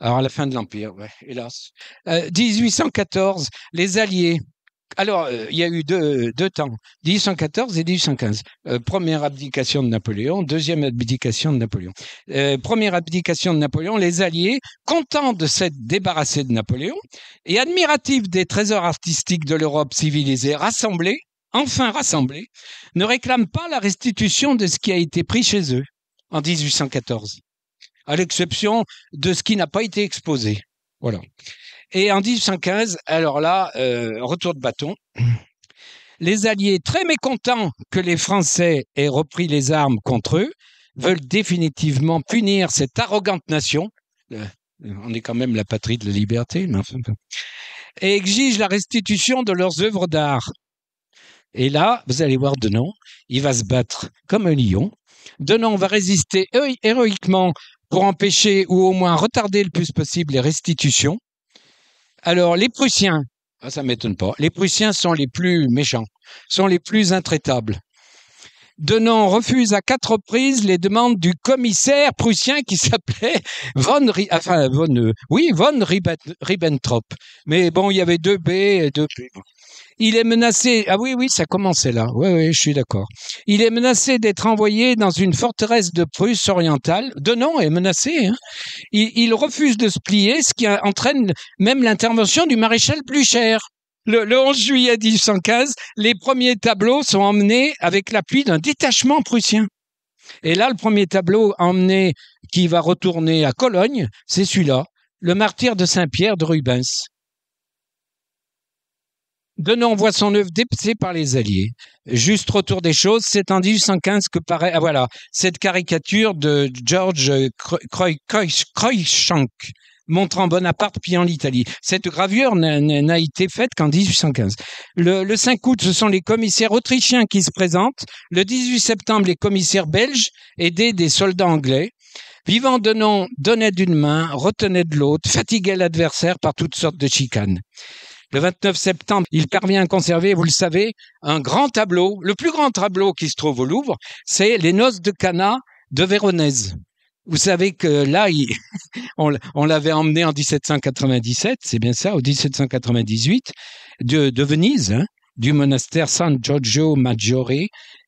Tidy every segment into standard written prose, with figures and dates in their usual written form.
Alors, à la fin de l'Empire, ouais, hélas. 1814, les Alliés. Alors, il y a eu deux temps, 1814 et 1815. Première abdication de Napoléon, deuxième abdication de Napoléon. Première abdication de Napoléon, les Alliés, contents de s'être débarrassés de Napoléon et admiratifs des trésors artistiques de l'Europe civilisée rassemblés, enfin rassemblés, ne réclament pas la restitution de ce qui a été pris chez eux en 1814, à l'exception de ce qui n'a pas été exposé. Voilà. Et en 1815, alors là, retour de bâton. Les Alliés, très mécontents que les Français aient repris les armes contre eux, veulent définitivement punir cette arrogante nation. On est quand même la patrie de la liberté, mais enfin, et exigent la restitution de leurs œuvres d'art. Et là, vous allez voir Denon, il va se battre comme un lion. Denon va résister héroïquement pour empêcher ou au moins retarder le plus possible les restitutions. Alors, les Prussiens, ça ne m'étonne pas, les Prussiens sont les plus méchants, sont les plus intraitables. Denon refuse à 4 reprises les demandes du commissaire prussien qui s'appelait von Ribbentrop. Mais bon, il y avait 2 B et 2 P. Il est menacé, ah oui, ça commençait là, oui, je suis d'accord. Il est menacé d'être envoyé dans une forteresse de Prusse orientale. Denon est menacé, hein. Il refuse de se plier, ce qui entraîne même l'intervention du maréchal Blücher. Le 11 juillet 1815, les premiers tableaux sont emmenés avec l'appui d'un détachement prussien. Et là, le premier tableau emmené qui va retourner à Cologne, c'est celui-là, le martyr de Saint-Pierre de Rubens. Denon voit son œuvre dépecée par les Alliés. Juste retour des choses, c'est en 1815 que paraît cette caricature de George Cruikshank montrant Bonaparte pillant l'Italie. Cette gravure n'a été faite qu'en 1815. Le 5 août, ce sont les commissaires autrichiens qui se présentent. Le 18 septembre, les commissaires belges, aidés des soldats anglais. Vivant Denon donnait d'une main, retenait de l'autre, fatiguait l'adversaire par toutes sortes de chicanes. Le 29 septembre, il parvient à conserver, vous le savez, un grand tableau. Le plus grand tableau qui se trouve au Louvre, c'est les Noces de Cana de Véronèse. Vous savez que là, on l'avait emmené en 1797, c'est bien ça, au 1798, de Venise, hein, du monastère San Giorgio Maggiore.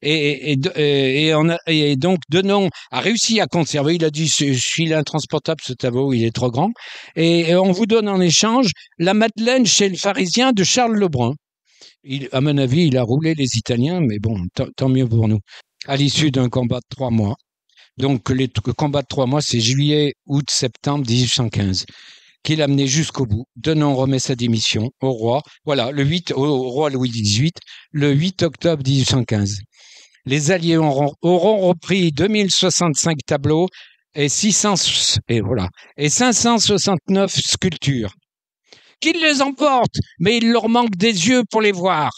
Et donc, Denon a réussi à conserver. Il a dit, il est intransportable ce tableau, il est trop grand. Et on vous donne en échange la Madeleine chez le pharisien de Charles Lebrun. À mon avis, il a roulé les Italiens, mais bon, tant mieux pour nous. À l'issue d'un combat de 3 mois. Donc, le combat de 3 mois, c'est juillet, août, septembre 1815, qu'il a mené jusqu'au bout. Denon remet sa démission au roi. Voilà, au roi Louis XVIII, le 8 octobre 1815. Les Alliés auront repris 2065 tableaux et 569 sculptures. Qu'ils les emportent, mais il leur manque des yeux pour les voir.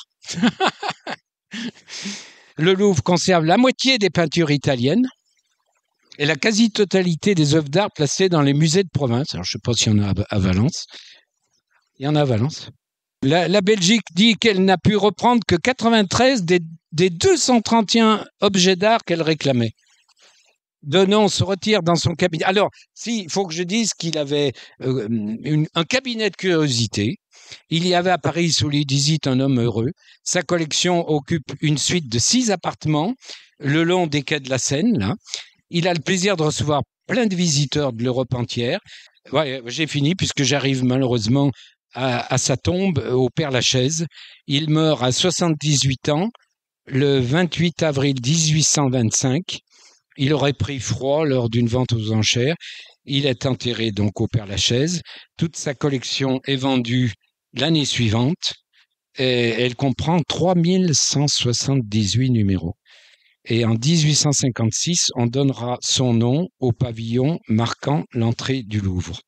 Le Louvre conserve la moitié des peintures italiennes et la quasi-totalité des œuvres d'art placées dans les musées de province. Alors, je ne sais pas s'il y en a à Valence. Il y en a à Valence. La Belgique dit qu'elle n'a pu reprendre que 93 des 231 objets d'art qu'elle réclamait. Denon se retire dans son cabinet. Alors, il faut que je dise qu'il avait un cabinet de curiosité. Il y avait à Paris, sous lui disait un homme heureux. Sa collection occupe une suite de 6 appartements le long des quais de la Seine, là. Il a le plaisir de recevoir plein de visiteurs de l'Europe entière. Ouais, j'ai fini puisque j'arrive malheureusement à sa tombe au Père-Lachaise. Il meurt à 78 ans le 28 avril 1825. Il aurait pris froid lors d'une vente aux enchères. Il est enterré donc au Père-Lachaise. Toute sa collection est vendue l'année suivante. Et elle comprend 3178 numéros. Et en 1856, on donnera son nom au pavillon marquant l'entrée du Louvre.